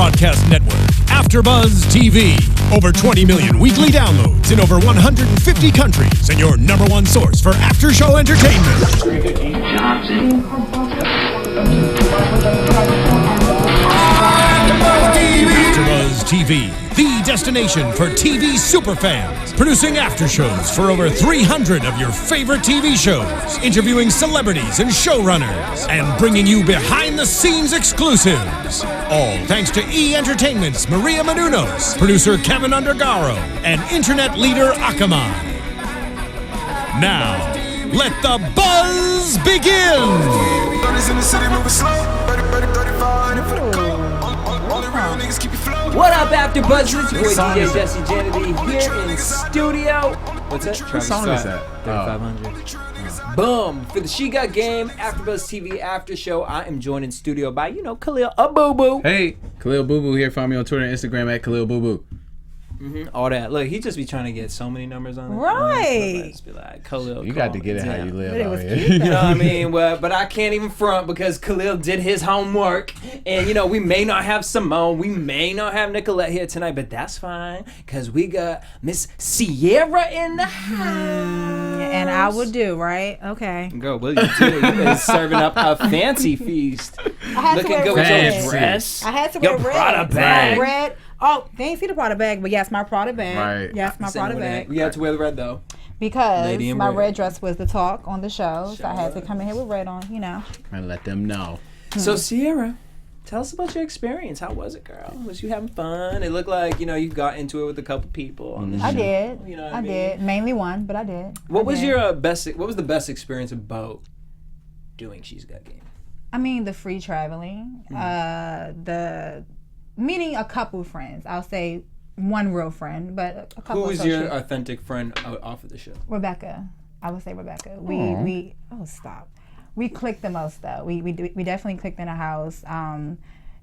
broadcast network, AFTERBUZZ TV. Over 20 million weekly downloads in over 150 countries, and your #1 source for after-show entertainment. AFTERBUZZ TV, the destination for TV superfans, producing after shows for over 300 of your favorite TV shows, interviewing celebrities and showrunners, and bringing you behind-the-scenes exclusives. All thanks to E! Entertainment's Maria Menounos, producer Kevin Undergaro, and internet leader Akamai. Now, let the buzz begin! What up, AFTERBUZZ? It's your boy DJ Jesse Janedy here in studio. What's that? What song is that? 3500. Boom! For the She Got Game AFTERBUZZ TV after show, I am joined in studio by, Khaliel Abooboo. Hey, Khaliel Abooboo here. Find me on Twitter and Instagram at Khaliel Abooboo. All that. Look, he just be trying to get so many numbers on it. Right. Just be like, Khaliel. You got to get it how you live out here. You know what I mean? But I can't even front because Khaliel did his homework. And, we may not have Simone. We may not have Nicolette here tonight, but that's fine because we got Miss Sierra in the house. And I will do, right? Okay. Girl, what you do? You been serving up a fancy feast. Looking good with your dress. I had to wear your Prada bag. Red. Oh, they ain't see the Prada bag, but yes, my Prada bag. Right. Yes, my Prada bag. You had to wear the red though. Because my red dress was the talk on the show, so I had to come in here with red on, And let them know. So Sierra, tell us about your experience. How was it, girl? Was you having fun? It looked like, you got into it with a couple people on the show. I did. You know what I did. Mainly one, but I did. What was your what was the best experience about doing She's Got Game? I mean, the free traveling, the meeting a couple friends. I'll say one real friend, but a couple. Who was your authentic friend off of the show? Rebecca. I would say Rebecca. We stop. We clicked the most though. We definitely clicked in a house.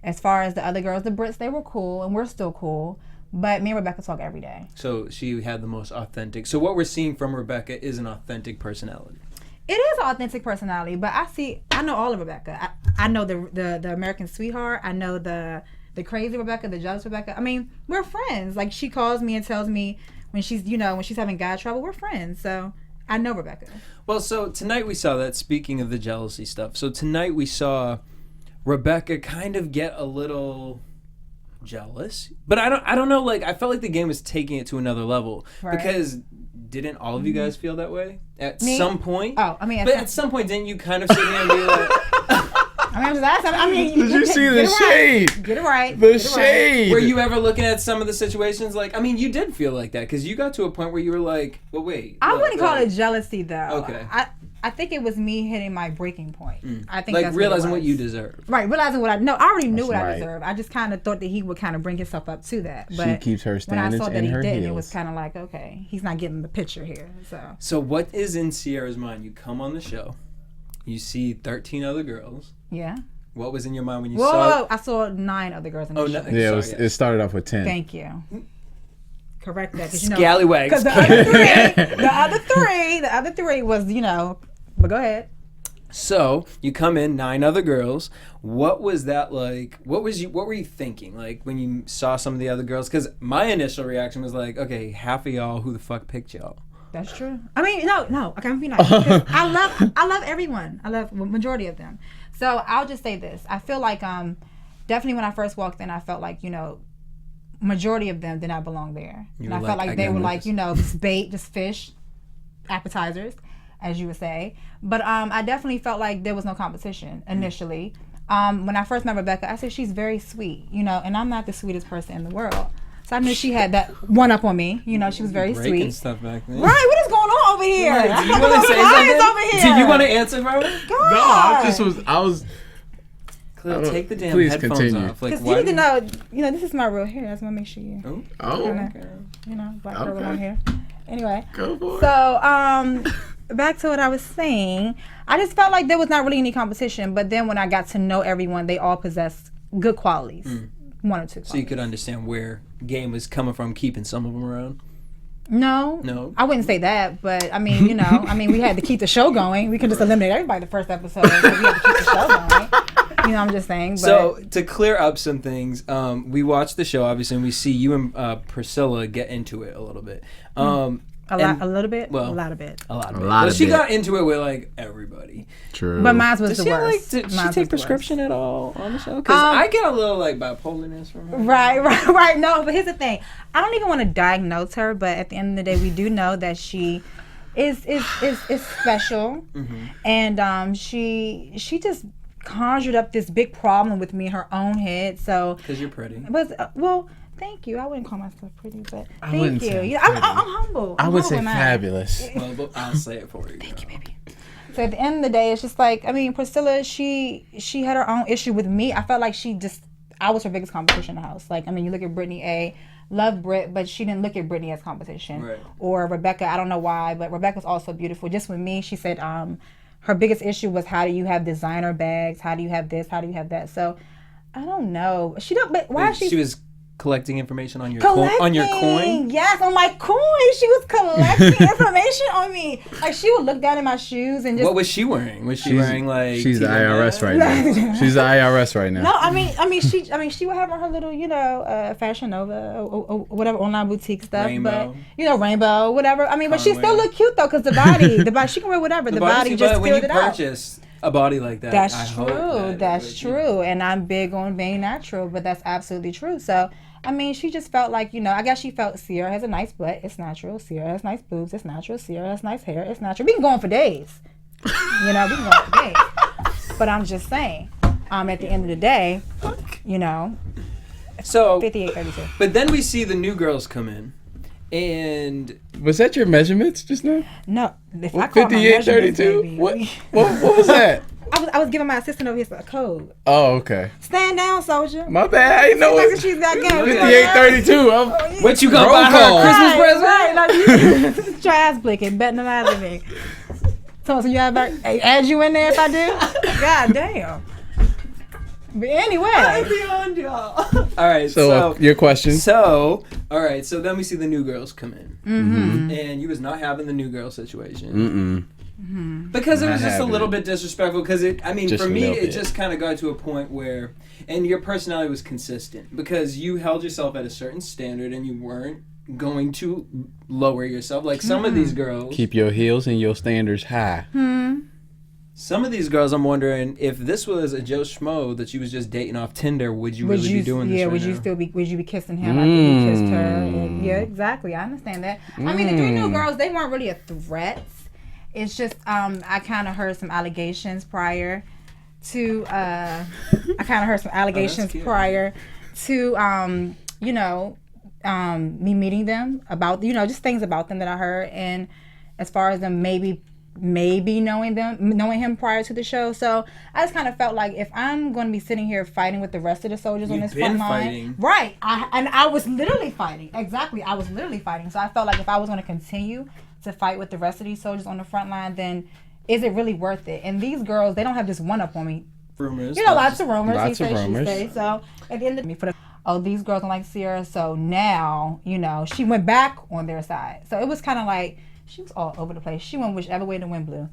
As far as the other girls, the Brits, they were cool and we're still cool. But me and Rebecca talk every day. So she had the most authentic. So what we're seeing from Rebecca is an authentic personality. It is an authentic personality, but I know all of Rebecca. I know the American sweetheart. I know the crazy Rebecca, the jealous Rebecca. I mean, we're friends. Like, she calls me and tells me when she's having guy trouble, we're friends. So I know Rebecca. Well, so tonight we saw that, speaking of the jealousy stuff. So tonight we saw Rebecca kind of get a little jealous. But I don't know, like, I felt like the game was taking it to another level. Right. Because didn't all of you guys feel that way at some point? Oh, I mean, at some point, didn't you kind of sit here and be like... Did you see the shade? Get it right. The shade. Were you ever looking at some of the situations like, I mean, you did feel like that because you got to a point where you were like, well, wait. I wouldn't call it jealousy though. Okay. I think it was me hitting my breaking point. I think like that's realizing what you deserve. Right, realizing what I already knew what I deserved. I just kind of thought that he would kind of bring himself up to that. But she keeps her standards when I saw that he didn't, it was heels. kind of like, okay, he's not getting the picture here. So what is in Sierra's mind? You come on the show, you see 13 other girls. Yeah. What was in your mind when you saw? I saw 9 other girls in the show. Yeah, it started off with 10. Thank you. Correct that, scallywags. Because the other three was, But go ahead. So you come in, 9 other girls. What was that like? What were you thinking like when you saw some of the other girls? Because my initial reaction was like, okay, half of y'all, who the fuck picked y'all? That's true. I mean, no. I can't be nice. I love everyone. I love the majority of them. So I'll just say this. I feel like definitely when I first walked in, I felt like, majority of them did not belong there. And I felt like they were like, just bait, just fish, appetizers, as you would say. But I definitely felt like there was no competition initially. When I first met Rebecca, I said she's very sweet, and I'm not the sweetest person in the world. So I knew she had that one up on me. She was very sweet. Stuff back then. Right, what is going on over here? Right. Do you want to say something? Over here. Do you want to answer, bro? God. No, I was. Khaliel, take the damn please headphones continue. off. Like, because you need to know, this is my real hair. I just want to make sure you. Oh. Black girl with long hair. Anyway. Go for it. So, back to what I was saying. I just felt like there was not really any competition. But then when I got to know everyone, they all possessed good qualities. 1 or 2 qualities. So you could understand where game was coming from, keeping some of them around? No. I wouldn't say that, but I mean, we had to keep the show going. We could just eliminate everybody the first episode. So we had to keep the show going. I'm just saying. But So to clear up some things, we watched the show obviously, and we see you and Priscilla get into it a little bit. a little bit, well, a lot of it. A lot of A it. lot But of she it. got into it with like everybody. True. But mine was Does the she worst. did she Mine was take the prescription at all on the show? Because I get a little like bipolarness from her. Right. No, but here's the thing. I don't even want to diagnose her, but at the end of the day, we do know that she is special, and she just conjured up this big problem with me in her own head. So Because you're pretty. but well. Thank you. I wouldn't call myself pretty, but I thank wouldn't you. say I'm pretty. humble. I would say humble, man. fabulous. Well, but I'll say it for you. Thank you, baby. So at the end of the day, it's just like, I mean, Priscilla, she had her own issue with me. I felt like I was her biggest competition in the house. Like, I mean, you look at Brittany A, love Brit, but she didn't look at Brittany as competition. Right. Or Rebecca, I don't know why, but Rebecca's also beautiful. Just with me, she said her biggest issue was, how do you have designer bags? How do you have this? How do you have that? So I don't know. She don't. But why She was collecting information on your collecting? on your coin. Yes, on my coin. She was collecting information on me. Like, she would look down at my shoes and just. What was she wearing? Was she wearing like? She's the Tina IRS May? right now. She's the IRS right now. No, I mean, she would have on her little, Fashion Nova or whatever online boutique stuff, Rainbow. but Rainbow, whatever. I mean, but she Conway. still look cute though, because the body, she can wear whatever. The body just when filled you it out. purchase a body like that. That's I true. hope That's true. And I'm big on being natural, but that's absolutely true. So, I mean, she just felt like, I guess she felt Sierra has a nice butt. It's natural. Sierra has nice boobs. It's natural. Sierra has nice hair. It's natural. We can go on for days. We can go on for days. But I'm just saying, at the end of the day, So, 58-32. but then we see the new girls come in, and Was that your measurements just now? No, if I call my 58, measurements, 32? baby, What was that? I was giving my assistant over here a code. Oh, okay. Stand down, soldier. My bad. I didn't know Like it. she's got game. 58-32. what you gonna Roll buy her call. a Christmas present? Right, like, try ass blicking, betting the eyes at me. So you have add you in there if I do? God damn. But anyway. Beyond y'all. All right. So, your question. So, all right. So then we see the new girls come in, and you was not having the new girl situation. Because it was Not just a having little it. bit disrespectful. Because Just for a me, little it bit. just kind of got to a point where, and your personality was consistent because you held yourself at a certain standard and you weren't going to lower yourself. Like some of these girls, Keep your heels and your standards high. some of these girls, I'm wondering if this was a Joe Schmo that you was just dating off Tinder, would you really be doing this? Yeah, right would you now? still be? Would you be kissing him after he kissed her? And, yeah, exactly. I understand that. I mean, the three new girls, they weren't really a threat. It's just I kind of heard some allegations prior to prior to me meeting them about just things about them that I heard, and as far as them maybe knowing him prior to the show. So I just kind of felt like if I'm going to be sitting here fighting with the rest of the soldiers on this front line, right? I was literally fighting. Exactly, I was literally fighting. So I felt like if I was going to continue to fight with the rest of these soldiers on the front line, then is it really worth it? And these girls, they don't have just one up on me. Rumors. Lots of rumors. Lots He of say, rumors. She say. So at the end of me, these girls don't like Sierra. So now, she went back on their side. So it was kind of like she was all over the place. She went whichever way the wind blew.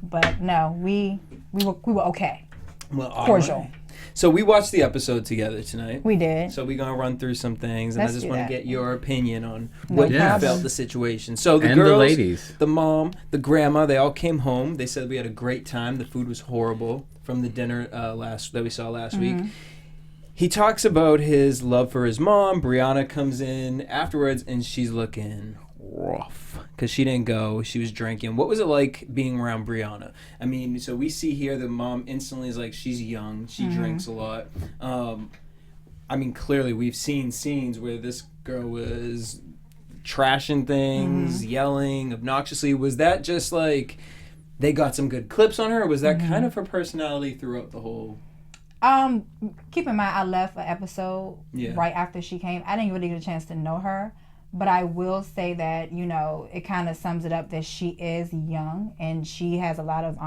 But no, we were okay. Well, all cordial. right. So we watched the episode together tonight. We did. So we're gonna run through some things, and Let's I just do want to that. get your opinion on what you problem. felt the situation. So the And girls, the ladies. the mom, the grandma, they all came home. They said we had a great time. The food was horrible from the dinner that we saw last week. He talks about his love for his mom. Brianna comes in afterwards, and she's looking rough because she didn't go. She was drinking. What was it like being around Brianna? I mean, so we see here the mom instantly is like, she's young. She drinks a lot. I mean, clearly we've seen scenes where this girl was trashing things, yelling obnoxiously. Was that just like they got some good clips on her, or was that kind of her personality throughout the whole? Keep in mind, I left an episode right after she came. I didn't really get a chance to know her, but I will say that it kind of sums it up that she is young and she has a lot of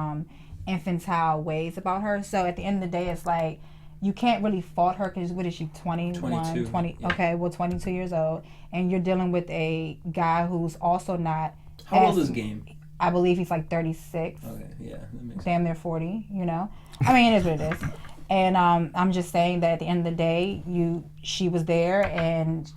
infantile ways about her. So at the end of the day, it's like you can't really fault her because what is she, 21, 22, 20? yeah. Okay, well, 22 years old, and you're dealing with a guy who's also not. How old is Game? I believe he's like 36. Okay, yeah, that makes sense. Damn near 40, I mean, it is what it is. And I'm just saying that at the end of the day, she was there, and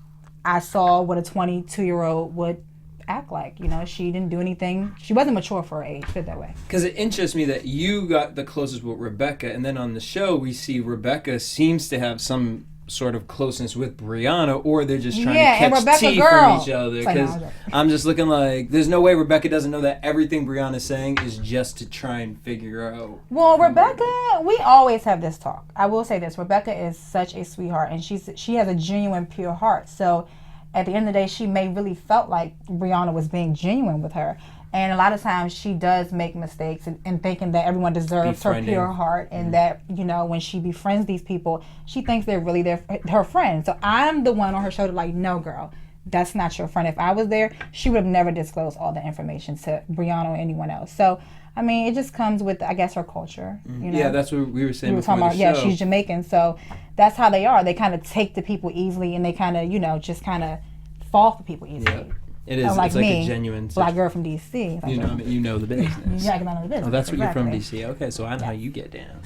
I saw what a 22-year-old would act like. You know, she didn't do anything. She wasn't mature for her age, put it that way. Because it interests me that you got the closest with Rebecca, and then on the show we see Rebecca seems to have some sort of closeness with Brianna, or they're just trying to catch tea from each other. Because I'm just looking like, there's no way Rebecca doesn't know that everything Brianna's saying is just to try and figure out. Well, Rebecca, we always have this talk. I will say this: Rebecca is such a sweetheart, and she has a genuine, pure heart. So, at the end of the day, she may really felt like Brianna was being genuine with her. And a lot of times she does make mistakes in thinking that everyone deserves her pure heart, and that, you know, when she befriends these people, she thinks they're really her friends. So I'm the one on her shoulder like, no, girl, that's not your friend. If I was there, she would have never disclosed all the information to Brianna or anyone else. So, I mean, it just comes with, I guess, her culture. You know? Yeah, that's what we were saying before talking about. the Yeah, show. she's Jamaican, so that's how they are. They kind of take to people easily, and they kind of, you know, just kind of fall for people easily. Yeah. It is. Like it's like me, a genuine black girl from DC. Like you know the business. Yeah, I know the business. Oh, that's what exactly. you're from DC. Okay, so I know how you get down.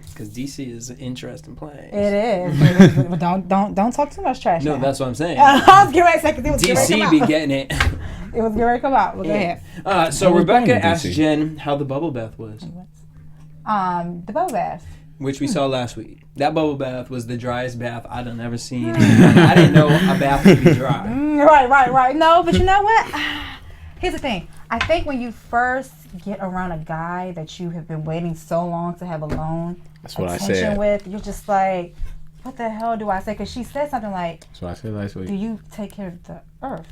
Because DC is an interesting place. It is. But don't talk too much trash. No, now. that's what I'm saying. I was getting ready to say, 'cause it was getting ready to DC come be out. getting it. It was getting ready to come out. Well, go ahead. So I was born Rebecca in asked DC. Jen how the bubble bath was, The bubble bath. which we saw last week. That bubble bath was the driest bath I'd ever seen. I didn't know a bath could be dry. Right. No, but you know what? Here's the thing. I think when you first get around a guy that you have been waiting so long to have alone That's what I attention said. with, you're just like, what the hell do I say? Because she said something like, That's what I said last do week. you take care of the earth?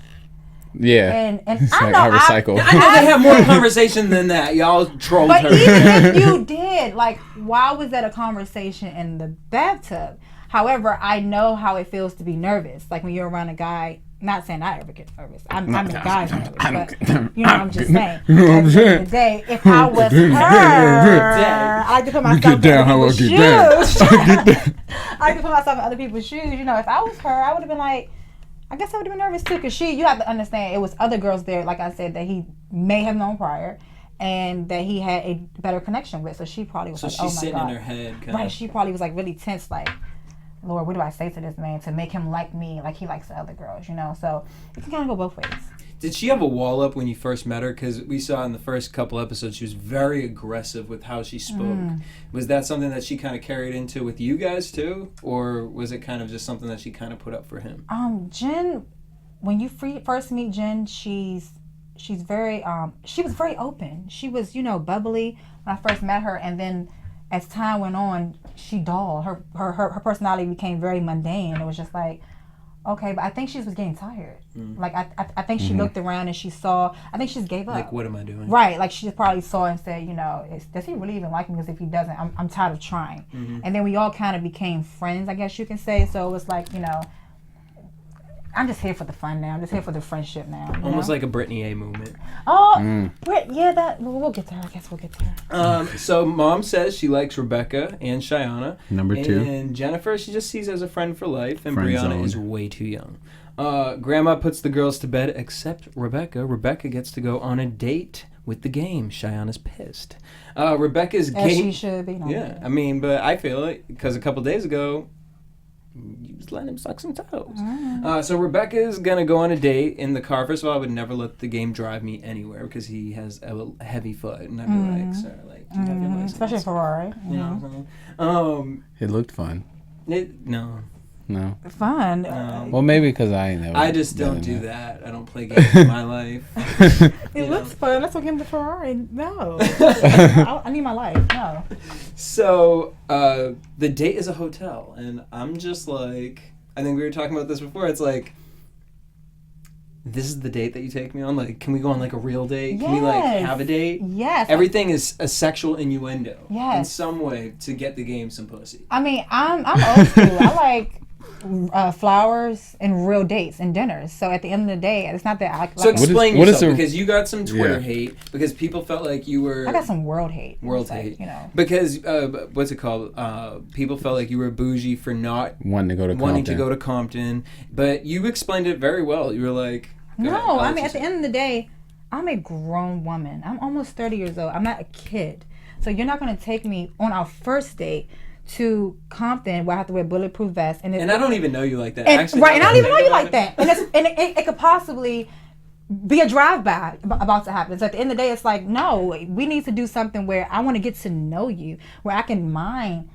Yeah. And It's I like know I recycle. I know they have more conversation than that. Y'all trolled But her. even if you did, like, why was that a conversation in the bathtub? However, I know how it feels to be nervous. Like when you're around a guy, not saying I ever get nervous. I'm a guy's nervous, but you know, I'm just saying. At the end of the day, if I was her, I like to put myself in other people's shoes. I like to put myself in other people's shoes. You know, if I was her, I would have been like, I guess I would have been nervous too, because you have to understand, it was other girls there, like I said, that he may have known prior, and that he had a better connection with. So she probably was So like, oh my she's sitting God. in her head. Right, she probably was like really tense, like, Lord, what do I say to this man to make him like me, like he likes the other girls, you know? So it can kind of go both ways. Did she have a wall up when you first met her? Because we saw in the first couple episodes she was very aggressive with how she spoke. Was that something that she kind of carried into with you guys too? Or was it kind of just something that she kind of put up for him? Jen, when you first meet Jen, she's very, she was very open. She was, you know, bubbly when I first met her, and then as time went on, she dulled. Her personality became very mundane. It was just like, okay, but I think she was getting tired. Like I think she looked around and she saw. I think she just gave up. Like, what am I doing? Right, like she just probably saw and said, you know, does he really even like me? Because if he doesn't, I'm tired of trying. And then we all kind of became friends, I guess you can say. So it was like, you know, I'm just here for the fun now. I'm just here for the friendship now. Almost like a Brittany A movement. Oh, yeah, we'll get to her. I guess we'll get to her. So Mom says she likes Rebecca and Cheyenne. Number 2. And Jennifer, she just sees as a friend for life. And Friend Brianna zoned. is way too young. Grandma puts the girls to bed except Rebecca. Rebecca gets to go on a date with the game. Cheyenne is pissed. Rebecca's As game. she should be. No, Yeah, I mean, but I feel it because a couple days ago, you was letting him suck some toes. So Rebecca's gonna go on a date in the car. First of all, I would never let the game drive me anywhere because he has a heavy foot, and I'd be like, "Sir, like, do you have your license?" especially Ferrari. You know what I'm saying? It looked fun. No. No. Fun. Well, maybe because I ain't never. I just done don't do it. that. I don't play games in my life. It looks fun. Let's look him the Ferrari. No. I need my life. No. So the date is a hotel, and I'm just like, I think we were talking about this before. It's like, this is the date that you take me on? Like, can we go on like a real date? Can we like Yes. have a date? Yes. Everything is a sexual innuendo in Yes. some way to get the game some pussy. I mean, I'm old school. I like flowers and real dates and dinners. So at the end of the day, it's not that I like. So explain what is yourself, the- because you got some Twitter Yeah. hate because people felt like you were. I got some world hate. World It's like, hate. you know. Because what's it called? People felt like you were bougie for not Wanting to go to wanting Compton. to go to Compton, but you explained it very well. You were like, go ahead, No, I'll I let mean, you at the say. end of the day, I'm a grown woman. I'm almost 30 years old. I'm not a kid. So you're not going to take me on our first date to Compton where I have to wear bulletproof vests. And I don't even know you like that. And, Actually, right, and I don't even know you like that. And it could possibly be a drive-by about to happen. So at the end of the day, it's like, no, we need to do something where I want to get to know you, where I can mind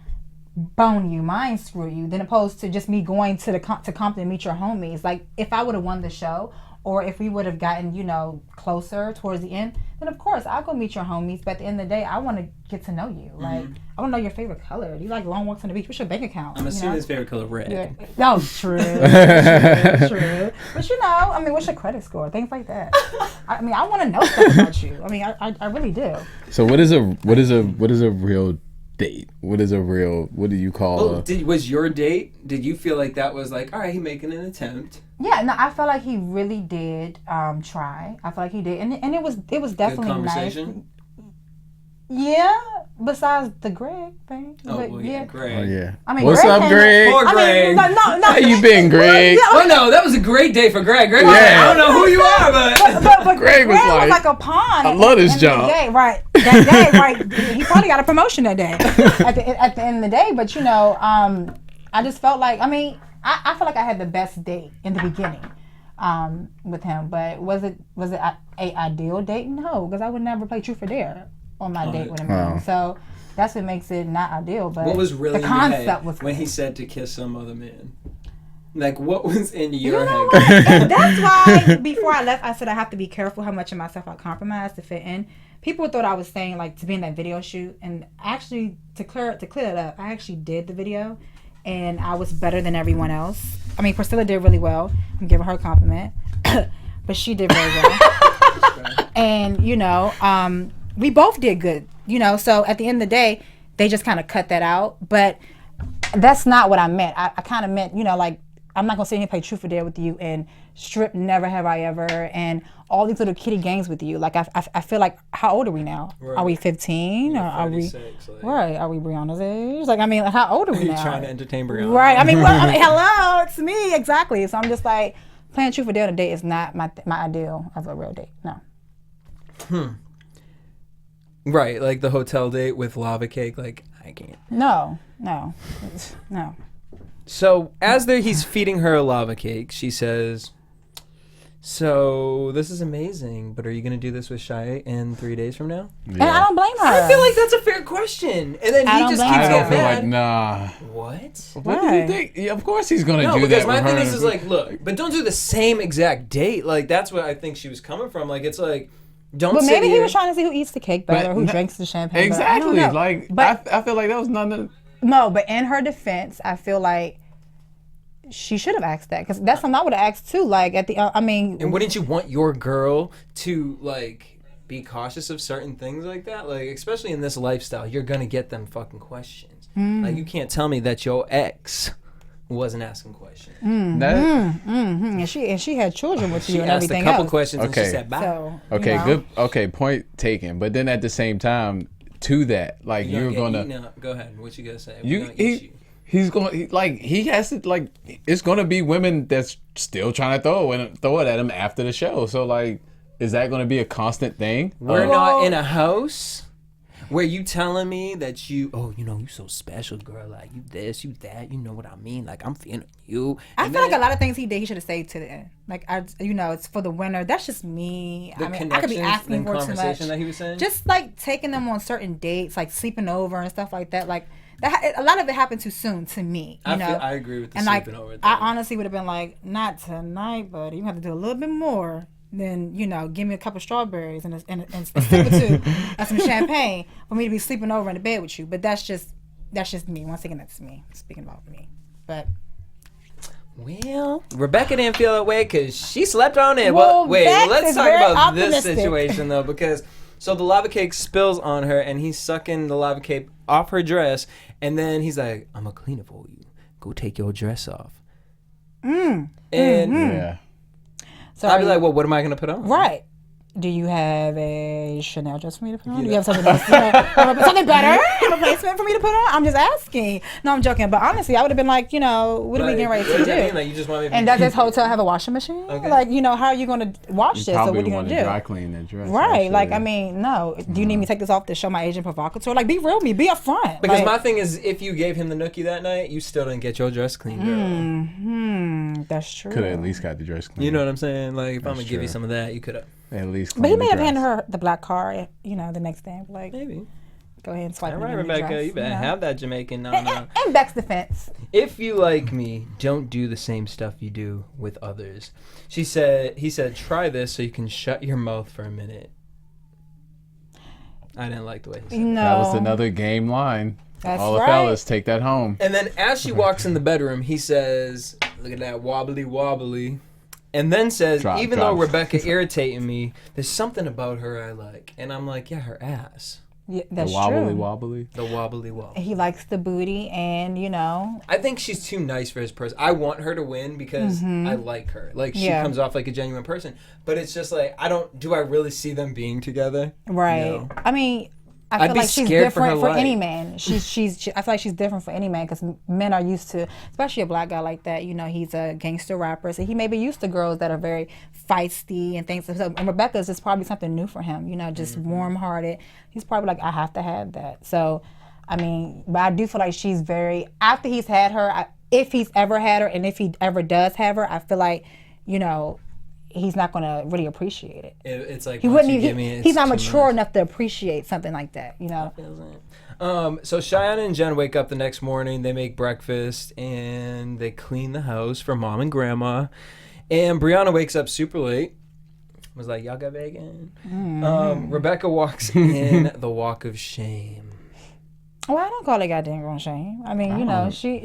screw you, than opposed to just me going to Compton and meet your homies. Like, if I would have won the show, or if we would have gotten, closer towards the end, then of course I'll go meet your homies. But at the end of the day, I want to get to know you. Like, I want to know your favorite color. Do you like long walks on the beach? What's your bank account? I'm assuming his favorite color red. No, true. True. But what's your credit score? Things like that. I want to know stuff about you. I really do. So what is a real date? What do you call was your date? Did you feel like that was like, all right, he making an attempt? Yeah, no, I felt like he really did try. I felt like he did, and it was definitely nice. Yeah, besides the Greg thing. Oh, well, yeah, Greg. Oh, yeah. What's Greg up, Greg? Poor Greg. No. How you been, Greg? No, that was a great day for Greg. Greg, Yeah. I don't know who you are, but Greg was like a pawn. I love this job. That day, right? He probably got a promotion that day. At the end of the day, but I just felt like, I felt like I had the best date in the beginning with him. But was it a ideal date? No, because I would never play Truth or Dare on my date with him. Wow. So that's what makes it not ideal. But what was really the in your concept head was when good. he said to kiss some other man? Like, what was in You your know head? what? And that's why before I left, I said I have to be careful how much of myself I compromise to fit in. People thought I was saying like to be in that video shoot, and actually to clear it up, I actually did the video, and I was better than everyone else. Priscilla did really well. I'm giving her a compliment, but she did very well. And we both did good. So at the end of the day, they just kind of cut that out. But that's not what I meant. I kind of meant, like, I'm not going to sit here and play Truth or Dare with you and strip Never Have I Ever and all these little kiddie games with you. Like, I feel like, how old are we now? Right. Are we 15? Or are we? Right. Are we Brianna's age? Like, how old are we now? You're trying to entertain Brianna. Right. Hello, it's me. Exactly. So I'm just like, playing Truth or Dare on a date is not my ideal of a real date. No. Right. Like the hotel date with lava cake. Like, I can't. No. So as he's feeding her a lava cake, she says, so this is amazing, but are you going to do this with Shy in 3 days from now? Yeah. And I don't blame her. I feel like that's a fair question. And then he just keeps I don't getting feel mad. like, nah. What? What do you think? Yeah, of course he's going to do that. No, because my with thing her. is like, look, but don't do the same exact date. Like, that's what I think she was coming from. Like, it's like, don't But sit maybe he here. was trying to see who eats the cake better, who drinks the champagne Exactly. better. I don't know. Like, But I feel like that was nothing. no, but in her defense, I feel like she should have asked that, because that's something I would have asked too. Like at the, And wouldn't you want your girl to like be cautious of certain things like that? Like, especially in this lifestyle, you're gonna get them fucking questions. Like, you can't tell me that your ex wasn't asking questions. and she had children with you She and asked everything a couple else. questions and she Okay. said bye. So, Okay, good. Okay, point taken. But then at the same time, to that, like You're you're gonna. eaten up. Go ahead. What you gonna say? You, We're gonna eat you. he's going he has to, like, it's gonna be women that's still trying to throw it at him after the show. So like, is that gonna be a constant thing? We're not in a house where you telling me that you so special, girl. Like, you this, you that. You know what I mean? Like, I'm feeling you. I feel like a lot of things he did, he should have saved to the end. Like, it's for the winner. That's just me. The I could be connections asking and for too conversation much. that he was saying? Just like taking them on certain dates, like sleeping over and stuff like that. Like that, a lot of it happened too soon to me. I agree with the and like, sleeping over thing. I honestly would have been like, not tonight, buddy. You have to do a little bit more than give me a couple strawberries and a sip or two and some champagne for me to be sleeping over in the bed with you. But that's just me. Once again, that's me speaking about me. But well, Rebecca didn't feel that way because she slept on it. Well, Let's is talk very about this optimistic. situation though, because so the lava cake spills on her and he's sucking the lava cake off her dress, and then he's like, "I'm gonna clean it for you. Go take your dress off." And Yeah. so I'd be like, "Well, what am I gonna put on?" right. Do you have a Chanel dress for me to put on? Do you have something else? Something better? A replacement for me to put on? I'm just asking. No, I'm joking. But honestly, I would have been like, what are we getting ready to do? Like, you just want me to and does this hotel have a washing machine? Okay. Like, how are you going to wash this? So what are you going to do? Dry clean that dress. Right. Actually. Like, I mean, no. Do you need me to take this off to show my agent provocateur? Like, be real with me. Be upfront. Because my thing is, if you gave him the nookie that night, you still didn't get your dress clean, girl. That's true. Could have at least got the dress clean. You know what I'm saying? Like, if I'm going to give you true. some of that, you could have. At least. But he may have handed her the black card, the next day. Like, Maybe. Go ahead and swipe. All right, Rebecca, you better have that Jamaican. In Beck's defense. If you like me, don't do the same stuff you do with others. He said, try this so you can shut your mouth for a minute. I didn't like the way he said No. That was another game line. That's All the right. fellas, take that home. And then as she walks in the bedroom, he says, look at that wobbly wobbly. And then says, even though Rebecca irritating me, there's something about her I like. And I'm like, yeah, her ass. Yeah, that's the wobbly true. wobbly. The wobbly wobbly. He likes the booty, and I think she's too nice for his person. I want her to win because I like her. Like, she comes off like a genuine person. But it's just like, do I really see them being together? Right. No. I mean, I feel like she's scared for different her for any life. man. I feel like she's different for any man because men are used to, especially a black guy like that. He's a gangster rapper, so he may be used to girls that are very feisty and things. So, and Rebecca's is probably something new for him. Just warm-hearted. He's probably like, I have to have that. So, I mean, but I do feel like she's very, after he's had her, if he's ever had her, and if he ever does have her, I feel like, he's not going to really appreciate it. It's like, He wouldn't even, he's not mature enough to appreciate something like that, So Cheyenne and Jen wake up the next morning, they make breakfast, and they clean the house for Mom and Grandma. And Brianna wakes up super late. Was like, y'all got bacon? Rebecca walks in the walk of shame. Well, I don't call it goddamn girl shame. I mean, she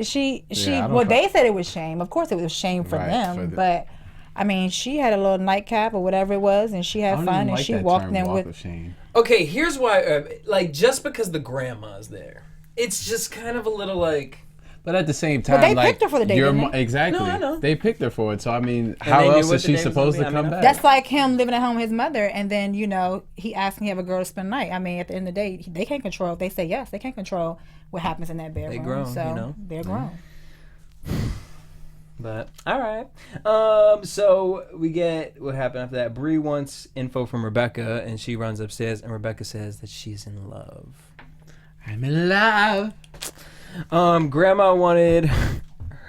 well, they said it was shame. Of course it was shame for them, but I mean, she had a little nightcap or whatever it was, and she had fun, and she walked in with. Shame. Okay, here's why. Just because the grandma's there, it's just kind of a little like. But at the same time, they picked her for the date, didn't they? Exactly. No, I know. They picked her for it. So I mean, they how knew else what is the she name was supposed gonna to be. come I mean, back? That's like him living at home with his mother, and then he asking to have a girl to spend the night. I mean, at the end of the day, they can't control. If they say yes, they can't control what happens in that bedroom. They grown, so they're grown. But all right. So we get what happened after that. Bree wants info from Rebecca, and she runs upstairs, and Rebecca says that she's in love. I'm in love. Grandma wanted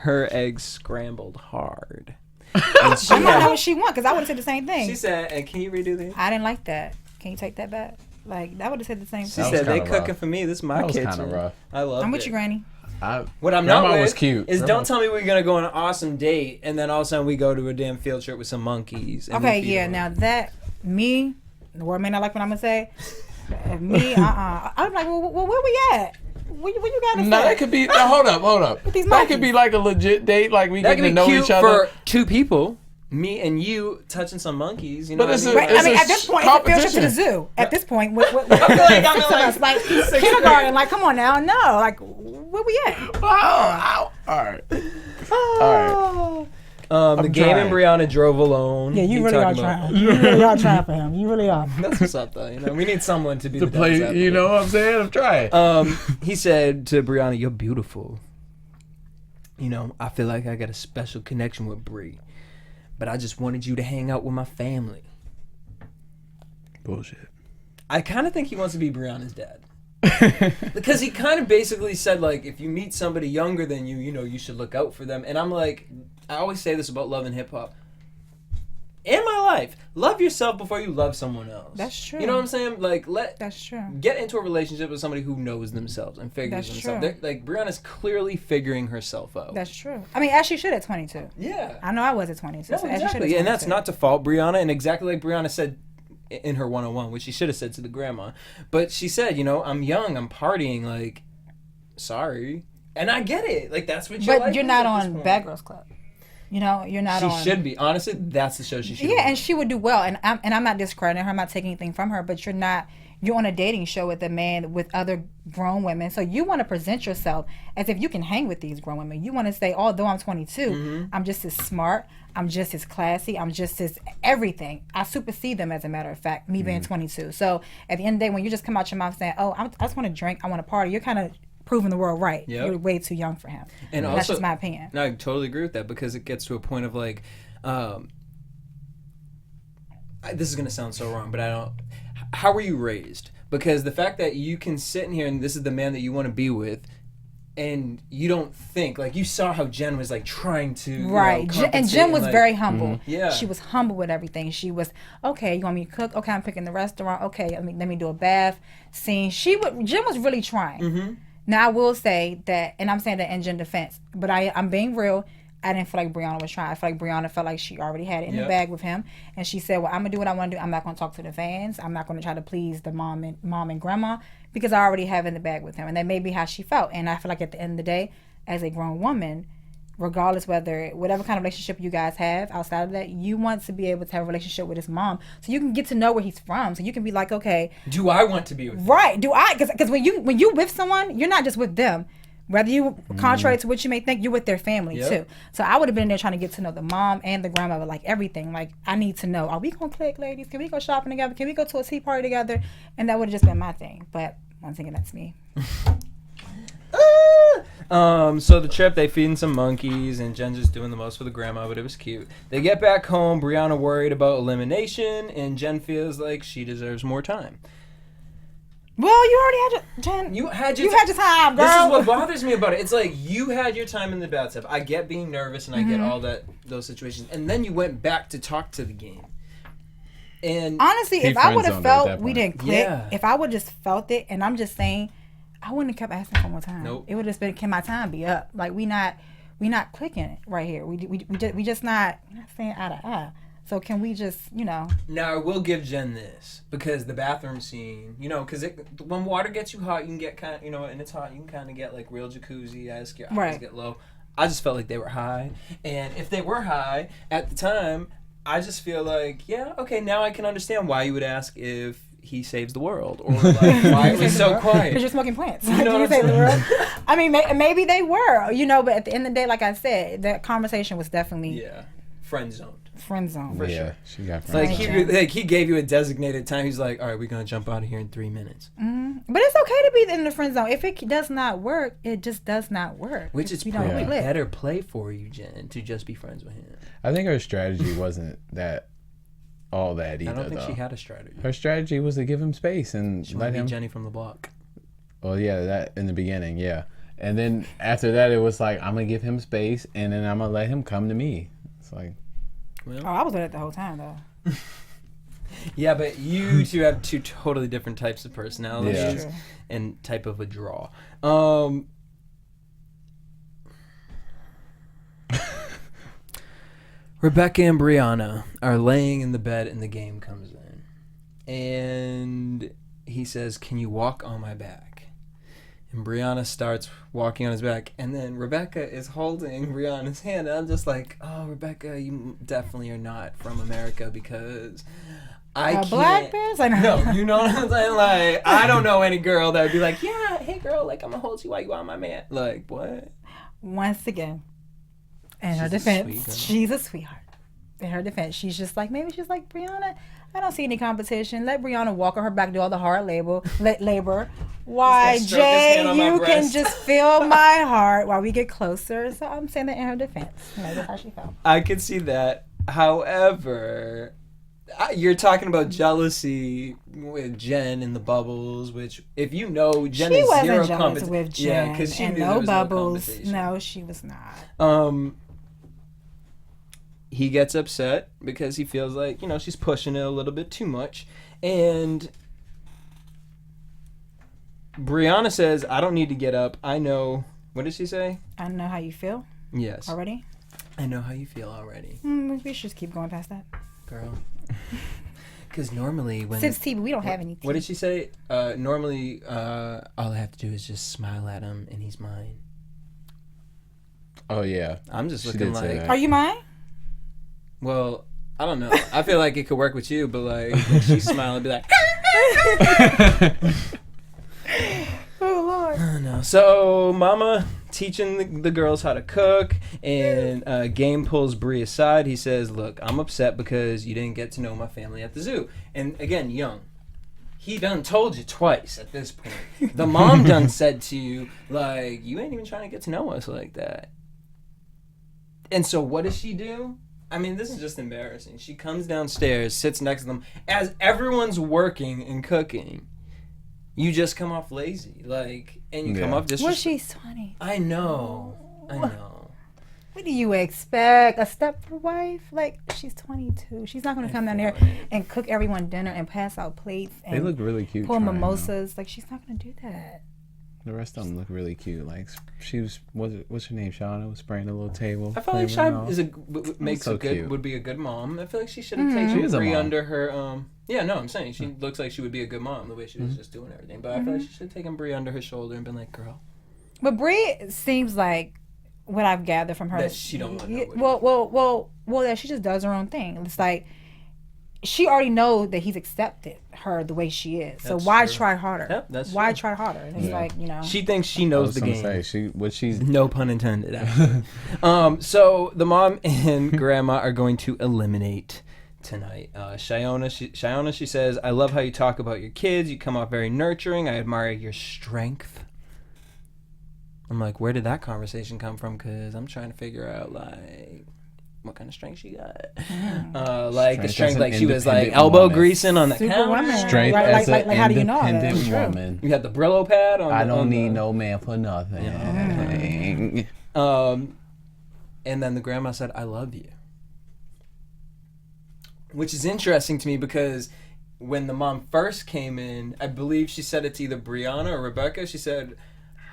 her eggs scrambled hard. And I'm not know what she want because I would have said the same thing. She said, and can you redo this? I didn't like that. Can you take that back? Like, I would have said the same She thing. said, they kinda cooking rough. for me. This is my That was kitchen. kind of rough. I love it. I'm with you, Granny. What I'm Grandma not with was cute. is Grandma. don't tell me we're going to go on an awesome date and then all of a sudden we go to a damn field trip with some monkeys. And Okay, we feed yeah. them. Now that the word may not like what I'm gonna say. Me, I'm like, well, where we at? What you got to say? No, that could be. Hold up. these That could monkeys. be like a legit date. Like we That get could to be know cute each other. for two people. Me and you touching some monkeys. You know But what it's I a- mean? Right, it's I mean, a at this point, it's a field trip to the competition. zoo. At this point, what I feel like I'm us, like kindergarten. Like, come on now, no, like, where we at? All right. All right. The game and Brianna drove alone. Yeah, you He really are talking about- trying. You really are trying for him. You really are. That's what's up, though. You know, we need someone to be To the devil's play, advocate. you know what I'm saying? I'm trying. He said to Brianna, "You're beautiful. You know, I feel like I got a special connection with Bree, but I just wanted you to hang out with my family." Bullshit. I kind of think he wants to be Brianna's dad. Because he kind of basically said, like, if you meet somebody younger than you, you know, you should look out for them. And I'm like, I always say this about love and hip hop. In my life, love yourself before you love someone else. That's true. You know what I'm saying? Like, That's true. get into a relationship with somebody who knows themselves and figures That's themselves. true. Like, Brianna's clearly figuring herself out. That's true. I mean, as she should at 22. Yeah. I know I was at 22. No, so as she should at exactly. And that's 22. not to fault Brianna. And exactly like Brianna said in her 101, which she should have said to the grandma. But she said, you know, I'm young, I'm partying, like, sorry. And I get it. Like, that's what you're like. But you're not on Bad Girls Club. You know, you're not She on. should be. Honestly, that's the show she should be. Yeah, and she would do well. And I'm not discrediting her. I'm not taking anything from her. But you're on a dating show with a man with other grown women. So you want to present yourself as if you can hang with these grown women. You want to say, although I'm 22, I'm just as smart. I'm just as classy. I'm just as everything. I supersede them, as a matter of fact, me being 22. So at the end of the day, when you just come out your mouth saying, oh, I just want to drink, I want to party, you're kind of proving the world right. Yep. You're way too young for him. And that's also, just my opinion. No, I totally agree with that, because it gets to a point of like, this is going to sound so wrong, but I don't. How were you raised? Because the fact that you can sit in here and this is the man that you want to be with, and you don't think, like, you saw how Jen was like trying to right, and Jen was very humble. Yeah, she was humble with everything. She was, okay, you want me to cook? Okay, I'm picking the restaurant. Okay, let me do a bath scene. Jen was really trying. Now I will say that, and I'm saying that in Jen's defense, but I'm being real. I didn't feel like Brianna was trying. I feel like Brianna felt like she already had it in the bag with him, and she said, "Well, I'm gonna do what I want to do. I'm not gonna talk to the fans. I'm not gonna try to please the mom and grandma, because I already have it in the bag with him." And that may be how she felt. And I feel like at the end of the day, as a grown woman, regardless whatever kind of relationship you guys have outside of that, you want to be able to have a relationship with his mom, so you can get to know where he's from. So you can be like, okay, do I want to be with him? Right? Do I? Because when you with someone, you're not just with them. Whether you, contrary to what you may think, you're with their family too. So I would have been there trying to get to know the mom and the grandmother, like everything. Like, I need to know, are we gonna click, ladies? Can we go shopping together? Can we go to a tea party together? And that would have just been my thing. But once again, that's me. So the trip, they feeding some monkeys, and Jen's just doing the most for the grandma, but it was cute. They get back home, Brianna worried about elimination, and Jen feels like she deserves more time. Well, you already had your Jen. You had your time, girl. This is what bothers me about it. It's like, you had your time in the bathtub. I get being nervous, and I get all those situations, and then you went back to talk to the game. And honestly, if I would have felt we didn't click, Yeah. if I would have just felt it, and I'm just saying, I wouldn't have kept asking for more time. Nope. It would have just been, can my time be up? Like, we not clicking it right here. We just not saying eye to eye. So can we just, Now, I will give Jen this, because the bathroom scene, because when water gets you hot, you can get kind of, and it's hot, you can kind of get like real jacuzzi, eyes get low. I just felt like they were high. And if they were high at the time, I just feel like, yeah, okay, now I can understand why you would ask if he saves the world, or like why it was so quiet. Because you're smoking plants. You know what I'm save the saying? world? I mean, maybe they were, but at the end of the day, like I said, that conversation was definitely friend zoned. Friend zone. For yeah, sure. she got Like friend he gave you a designated time. He's like, all right, we're gonna jump out of here in 3 minutes. But it's okay to be in the friend zone. If it does not work, it just does not work. Which is probably better play for you, Jen, to just be friends with him. I think her strategy wasn't all that either. I don't think she had a strategy. Her strategy was to give him space and she let him. Jenny from the block. Well, yeah, that in the beginning, yeah, and then after that, it was like, I'm gonna give him space, and then I'm gonna let him come to me. It's like. Well, I was with it the whole time, though. Yeah, but you two have two totally different types of personalities Yeah. and type of a draw. Rebecca and Brianna are laying in the bed, and the game comes in. And he says, "Can you walk on my back?" And Brianna starts walking on his back, and then Rebecca is holding Brianna's hand, and I'm just like, oh, Rebecca, you definitely are not from America, because I can't. Black bears? I know. No, you know what I'm saying? Like, I don't know any girl that would be like, yeah, hey, girl, like, I'm going to hold you while you on my man. Like, what? Once again, in her defense, she's a sweetheart. In her defense, she's just like, maybe she's like, Brianna, I don't see any competition. Let Brianna walk on her back, do all the hard labor. Why, Jay, you can just feel my heart while we get closer. So I'm saying that in her defense. That's how she felt. I could see that. However, you're talking about jealousy with Jen and the bubbles, which, if you know, Jen she is wasn't zero jealous competition. with Jen. Yeah, because she and knew no there was bubbles. no competition. No, she was not. He gets upset because he feels like, she's pushing it a little bit too much. And Brianna says, I don't need to get up. I know. What did she say? I know how you feel. Yes. Already? I know how you feel already. We should just keep going past that. Girl. Because normally when... Sips tea, but we don't have any tea. What did she say? Normally, all I have to do is just smile at him and he's mine. Oh yeah. I'm just She looking did say like, that. Are you mine? well, I don't know. I feel like it could work with you, but like when she smile and be like, Oh Lord. I don't know. So Mama teaching the girls how to cook, and Game pulls Bree aside. He says, "Look, I'm upset because you didn't get to know my family at the zoo." And again, Young, he done told you twice at this point. The mom done said to you, like, you ain't even trying to get to know us like that. And so what does she do? I mean, this is just embarrassing. She comes downstairs, sits next to them, as everyone's working and cooking. You just come off lazy, like, and you come off disrespectful. Well, she's 20. I know. What do you expect? A stepford wife? Like, she's 22. She's not going to come down there and cook everyone dinner and pass out plates and They look really cute. pour trying, mimosas. Like, she's not going to do that. though. The rest of them look really cute. Like she was, what's her name? Shauna was spraying a little table. I feel like flavoring Shy off. makes so a good cute. would be a good mom. I feel like she should have taken She is a Bree mom. under her. Yeah, no, I'm saying she looks like she would be a good mom the way she was just doing everything. But I feel like she should have taken Bree under her shoulder and been like, "Girl, But Bree seems like what I've gathered from her. that she don't want to know." Well, that she just does her own thing. It's like she already knows that he's accepted her the way she is. So That's why true. try harder? Yep, that's why true. try harder? It's like, you know. She thinks she I knows was the gonna game. say she's No pun intended. Actually. So the mom and grandma are going to eliminate tonight. Shiona, she says, "I love how you talk about your kids. You come off very nurturing. I admire your strength." I'm like, where did that conversation come from? Because I'm trying to figure out, like, what kind of strength she got. Like the Strength strength, as like an she was like independent elbow woman. greasing on the Superwoman. counter. strength Right, as like an how do you know that? independent That's true. woman. You had the Brillo pad on. I the, don't on need the, no man for nothing. And then the grandma said, "I love you," which is interesting to me because when the mom first came in, I believe she said it to either Brianna or Rebecca. She said,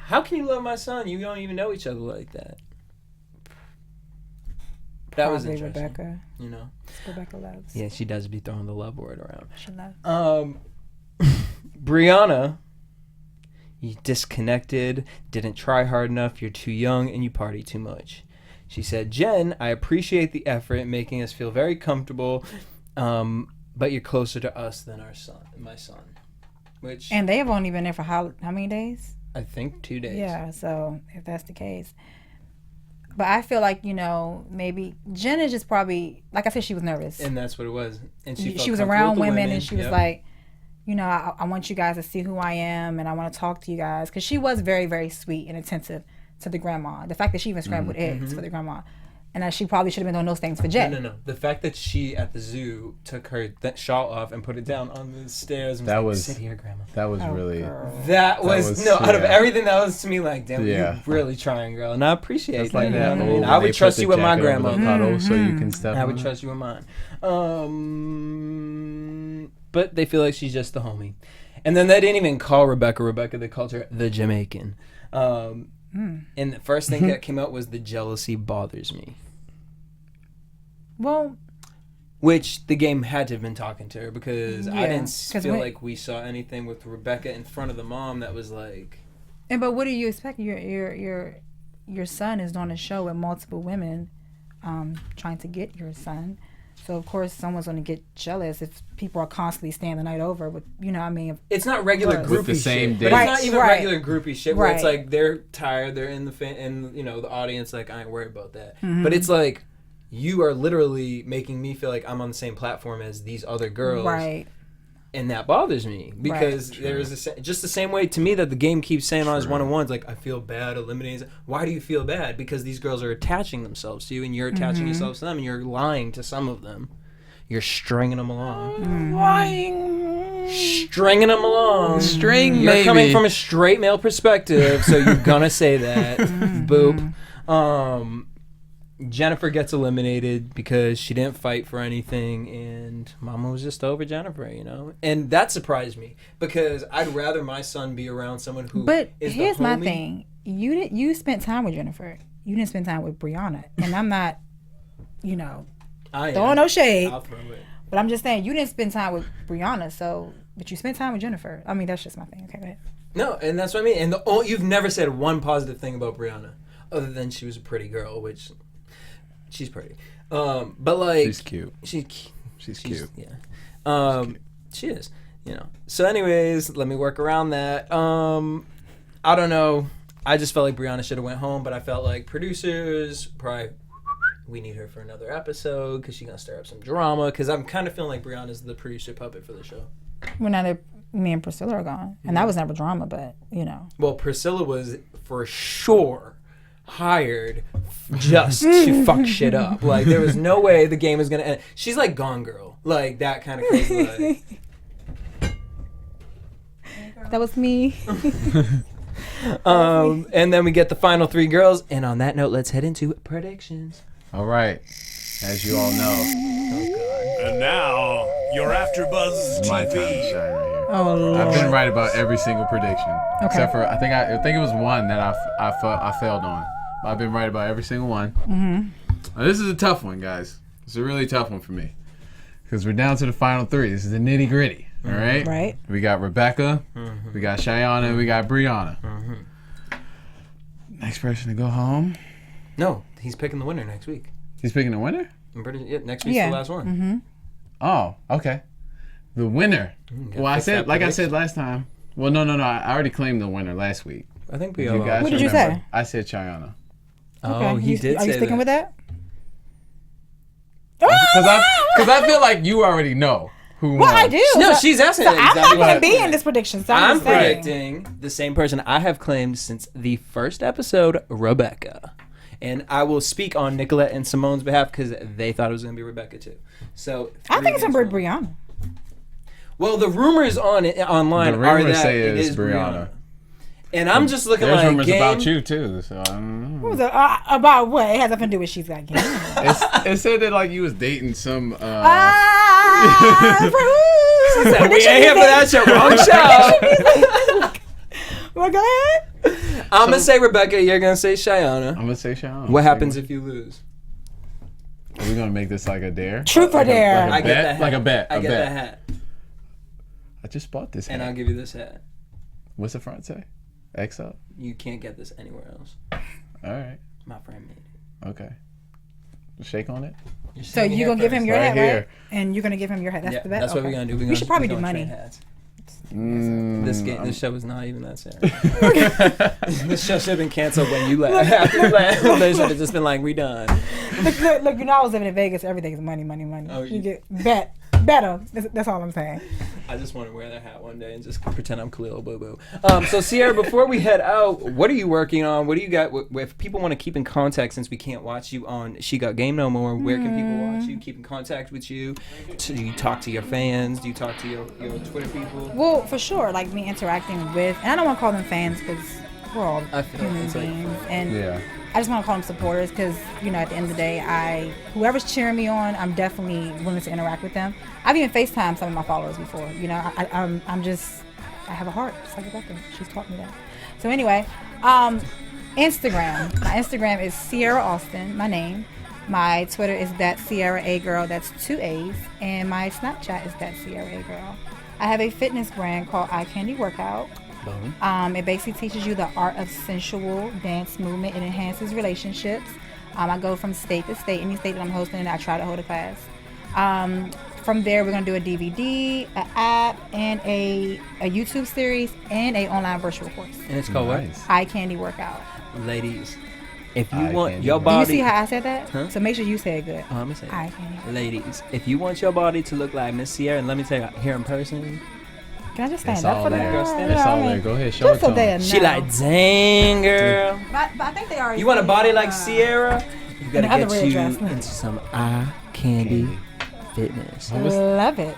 "How can you love my son? You don't even know each other like that." That was Probably interesting. Rebecca. You know. Rebecca loves. Yeah, she does be throwing the love word around. She loves. Brianna, you disconnected, didn't try hard enough, you're too young, and you party too much. She said, "Jen, I appreciate the effort, making us feel very comfortable, but you're closer to us than my son." Which, And they have only been there for how many days? I think 2 days. Yeah, so if that's the case. But I feel like, you know, maybe Jen is just probably, like I said, she was nervous. And that's what it was. And she She was felt around comfortable with the women and she was Yep. like, you know, I want you guys to see who I am and I want to talk to you guys. Because she was very, very sweet and attentive to the grandma. The fact that she even scrambled eggs for the grandma. And that she probably should have been doing those things for Jen. No. The fact that she at the zoo took her shawl off and put it down on the stairs and That was was- like, "Sit here, grandma." That was really. Girl. That was out of yeah. everything, that was to me like, damn, Yeah. you're really trying, girl. And I appreciate That's that. like You know that. what I mean? when I they would put trust the you with my jacket over the grandma. puddle so you can step I would on it. trust you with mine. But they feel like she's just the homie. And then they didn't even call Rebecca. They called her the Jamaican. And the first thing that came out was the jealousy bothers me. Well, Which the game had to have been talking to her because I Yeah, didn't 'cause feel when- like we saw anything with Rebecca in front of the mom that was like... but what do you expect? Your son is on a show with multiple women trying to get your son. So, of course, someone's going to get jealous if people are constantly staying the night over. But, you know, I mean, It's not regular With groupie the same shit. day. But it's not even Right. regular groupie shit where it's Right. like they're tired, they're in and you know, the audience like, I ain't worried about that. Mm-hmm. But it's like you are literally making me feel like I'm on the same platform as these other girls. right. And that bothers me because there's just the same way to me that the game keeps saying on his one-on-ones, like, I feel bad eliminating. Why do you feel bad? Because these girls are attaching themselves to you and you're attaching yourselves to them and you're lying to some of them. You're stringing them along. Stringing them along. String, You're maybe. coming from a straight male perspective, so you're gonna say that. Boop. Jennifer gets eliminated because she didn't fight for anything, and Mama was just over Jennifer, you know. And that surprised me because I'd rather my son be around someone who. But is here's the my homie. thing. You spent time with Jennifer. You didn't spend time with Brianna. And I'm not, you know, I throwing am. no shade. I'll throw it. But I'm just saying, you didn't spend time with Brianna, but you spent time with Jennifer. I mean, that's just my thing. Okay, go ahead. No, and that's what I mean. And you've never said one positive thing about Brianna. other than she was a pretty girl, which she's pretty. But like She's cute. She's cute. Yeah. She is. You know. So, anyways, let me work around that. I don't know. I just felt like Brianna should have went home, but I felt like producers probably we need her for another episode because she's gonna stir up some drama. Because I'm kind of feeling like Brianna's the producer puppet for the show. Well, now me and Priscilla are gone, and that was never drama, but you know. Well, Priscilla was for sure hired just to fuck shit up. Like there was no way the game was gonna end. She's like Gone Girl, like that kind of crazy. That was me. And then we get the final 3 girls. And on that note, let's head into predictions. All right. As you all know, And now, your AfterBuzz it's my time to TV. shine right here. Oh Lord. I've been right about every single prediction, except for I think it was one that I failed on. I've been right about every single one. Now, this is a tough one, guys. It's a really tough one for me because we're down to the final 3. This is the nitty gritty. All right. Right. We got Rebecca, we got Cheyenne, and we got Brianna. Next person to go home. No, he's picking the winner next week. He's picking the winner. Next week's the last one. Oh, okay. The winner. Well, I said last time. Well, no. I already claimed the winner last week. I think we You all. guys What did you remember? say? I said Cheyenne. Oh, he did. Are you say sticking that. with that? Because I feel like you already know who Well, won. I do. No, So- she's asking. So I'm exactly not what going I to be think. in this prediction. So I'm just saying. predicting the same person I have claimed since the first episode, Rebecca. And I will speak on Nicolette and Simone's behalf because they thought it was going to be Rebecca too. So I think it's a bird, Brianna. Brianna. Well, the rumors online The are rumors that say it it's is Brianna. And I'm just looking There's like rumors game. about you too. So I don't know. What was it? About what? It has nothing to do with she's got game. It said that like you was dating some. We ain't here for that show. Wrong show. Well, go ahead. I'm gonna say Rebecca. You're gonna say Cheyenne. I'm gonna say Cheyenne. What happens if you lose? Are we gonna make this like a dare? Truth or dare? Like I a get bet? that hat. Like a bet. I a get bet. that hat, I just bought this hat. and I'll give you this hat. What's the front say? X up. You can't get this anywhere else. All right. My friend made it. Okay. Shake on it. So you're going to give him your Right hat, here. right? And you're going to give him your hat. That's Yeah, the bet? that's what Okay. we're gonna do. We should probably do gonna money. trade hats. Mm, This show is not even that serious. This show should have been canceled when you left. After you left, they should have just been like, we done. Look, you know I was living in Vegas. Everything's money, money, money. Oh, you you- get better. That's all I'm saying. I just want to wear that hat one day and just pretend I'm Khaliel Abooboo. So Sierra, before we head out, what are you working on? What do you got? If people want to keep in contact, since we can't watch you on She Got Game No More, where can people watch you? Keep in contact with you? Do you talk to your fans? Do you talk to your Twitter people? Well, for sure, like me interacting with, and I don't want to call them fans because we're all I feel human it's like- beings, and Yeah. I just want to call them supporters because at the end of the day, whoever's cheering me on, I'm definitely willing to interact with them. I've even FaceTimed some of my followers before. I have a heart, just like Rebecca. She's taught me that. So anyway, Instagram. My Instagram is Sierra Alston, my name. My Twitter is that Sierra A Girl, that's 2 A's, and my Snapchat is that Sierra A Girl. I have a fitness brand called Eye Candy Workout. It basically teaches you the art of sensual dance movement. It enhances relationships. I go from state to state. Any state that I'm hosting, I try to hold a class. From there, we're going to do a DVD, an app, and a YouTube series, and a online virtual course. And it's called what? Nice. Eye Candy Workout. Ladies, if you Eye want candy your workout. Do you body... see how I said that? Huh? So make sure you say it good. I'm gonna say it. Eye Candy. Ladies, if you want your body to look like Miss Sierra, and let me tell you, here in person, Can I just It's stand up all for there. that? It's all there. Go ahead, show Just it so to they them. know. she like, dang, girl. But I think they already. You want a said, body like Sierra? You gotta Another get red you dress. into some eye candy fitness. Love it.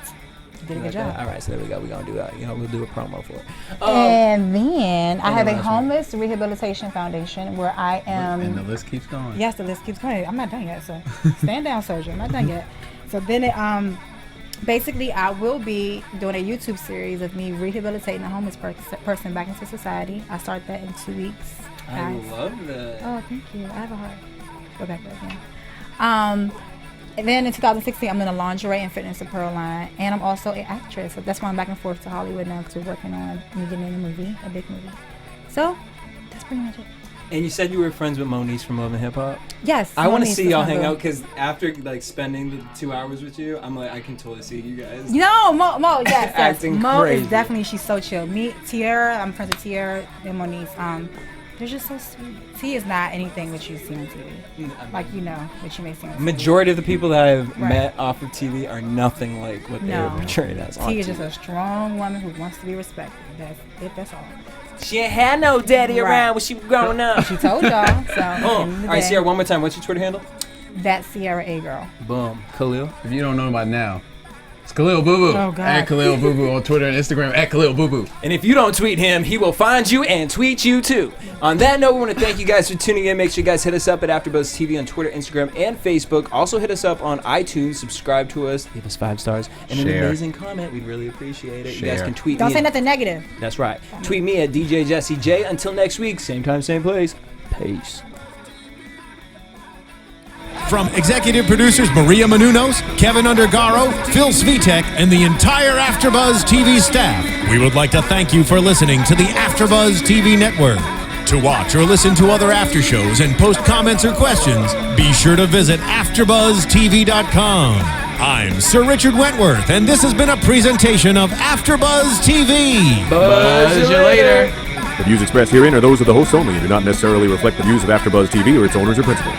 You did a good job. All right, so there we go. We're gonna do that. We'll do a promo for it. And then I have a last one. homeless rehabilitation foundation where I And the am. list keeps going. Yes, the list keeps going. I'm not done yet, so stand down, soldier. I'm not done yet. So then basically I will be doing a YouTube series of me rehabilitating a homeless person back into society. I start that in 2 weeks. I guys. love that. Oh, thank you. I have a heart. Go back there again. And then in 2016, I'm in a lingerie and fitness apparel line, and I'm also an actress. So that's why I'm back and forth to Hollywood now because we're working on me getting in a movie, a big movie. So that's pretty much it. And you said you were friends with Moniece from Love and Hip Hop? Yes. I want to Moniece see is y'all my hang girl. out because after like spending the 2 hours with you, I'm like, I can totally see you guys. No, Mo, yes. Acting Mo crazy. is definitely, she's so chill. Me, Tierra, I'm friends with Tierra and Moniece. They're just so sweet. T is not anything that you see on TV. Like, you know, what you may see on TV. Majority of the people that I've Right. met off of TV are nothing like what they're No. portrayed as on T is TV. just a strong woman who wants to be respected. That's it. That's all. She ain't had no daddy Right. around when she was growing up. She told y'all. So, All right, Sierra, one more time. What's your Twitter handle? That's Sierra A Girl. Boom. Khaliel. If you don't know by now, it's Khaliel Abooboo. Oh, God. At Khaliel Abooboo on Twitter and Instagram. At Khaliel Abooboo. And if you don't tweet him, he will find you and tweet you too. On that note, we want to thank you guys for tuning in. Make sure you guys hit us up at AfterBuzz TV on Twitter, Instagram, and Facebook. Also hit us up on iTunes. Subscribe to us. Give us 5 stars and an Share. amazing comment. We'd really appreciate it. You guys Share. can tweet Don't me. say nothing negative. That's right. Tweet me at DJ Jesse J. Until next week, same time, same place. Peace. From executive producers Maria Menounos, Kevin Undergaro, Phil Svitek, and the entire AfterBuzz TV staff, we would like to thank you for listening to the AfterBuzz TV network. To watch or listen to other after shows and post comments or questions, be sure to visit AfterBuzzTV.com. I'm Sir Richard Wentworth, and this has been a presentation of AfterBuzz TV. Buzz you later. The views expressed herein are those of the hosts only and do not necessarily reflect the views of AfterBuzz TV or its owners or principals.